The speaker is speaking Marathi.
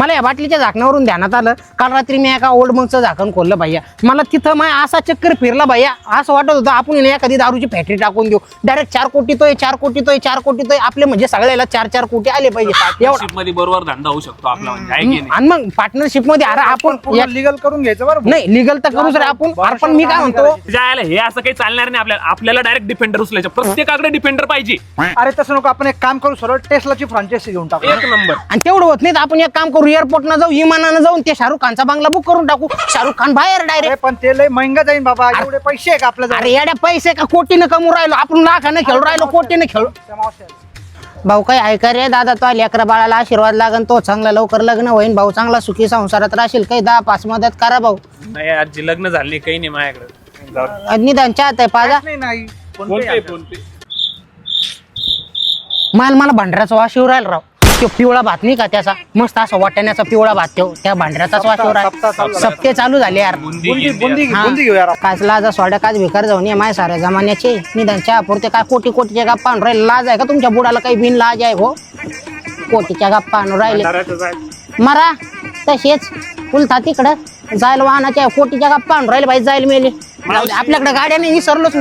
मला या बाटलीच्या झाकणावरून ध्यानात आलं, काल रात्री मी एका ओल्ड मंगचं झाकण खोललं भैया. मला तिथं मग असा चक्कर फिरला भैया, असं वाटत होतं आपण एखादी दारूची फॅक्टरी टाकून देऊ. डायरेक्ट 4 कोटी तोय 4 कोटी तोय 4 कोटी तोय आपले म्हणजे सगळ्याला 4-4 कोटी आले पाहिजे. पार्टनरशिप मध्ये बरोबर धंदा होऊ शकतो आपला म्हणजे आहे की नाही? आणि मग पार्टनरशिप मध्ये अरे आपण लिगल करून घ्यायचं बरं. नाही लिगल तर करूच रे आपण मी काय म्हणतो जायला हे असं काही चालणार नाही आपल्याला डायरेक्ट डिफेंडर उचलायचं. प्रत्येकाकडे डिफेंडर पाहिजे. अरे तसं नको, आपण एक काम करू, सरळ टेस्लाची फ्रँचायसी घेऊन टाकू. एक नंबर. आणि तेवढं होत नाही तर आपण एक काम करू, एअरपोर्टला जाऊ, विमानानं जाऊन ते शाहरुख खानचा बंगला बुक करून टाकू. शाहरुख खान बाहेर डायरेक्ट. अरे पण ते लय महंगा जाईन बाबा, एवढे पैसे आहे का आपल्याला? अरे येड्या पैसे का कोटीनं कमवू राहिलो आपण, लाखानं खेळू राहिलो, कोटीनं खेळू. भाऊ काही ऐका रे दादा, तो लेकरा बाळाला आशीर्वाद लागन, तो चांगला लवकर लग्न होईन भाऊ, चांगला सुखी संसारात राहशील. काही 10-5 मदत करा भाऊ. नाही आजी लग्न झाले काही नाही माझ्याकडे. निदान चाहत आहे पाजा. नाही फोन पे. मला भांडऱ्याचा वास येऊ राहिला राव. तो पिवळा भात नाही का त्याचा, मस्त असा वाटण्याचा पिवळा भात, त्या भांडऱ्याचाच वास येऊ राहिला. सप्ते चालू झाले यार. बुंदी हा. घेऊ यार. काच लाजा सोड्या काच भिकार जाऊन ये माय साऱ्या जमान्याचे. निदान चहा पुरते काय कोटीचे गप्पा आणून राहिले. लाज आहे का तुमच्या बुडाला? काही बिन लाज आहे हो? कोटीच्या गप्पा आणून राहिले मरा तसेच फुलता तिकडं जायला वाहनाच्या कोटीच्या गप्पा आणून राहिले पाहिजे. जायला मेले आपल्याकडे गाड्या नाही, विसरलोच.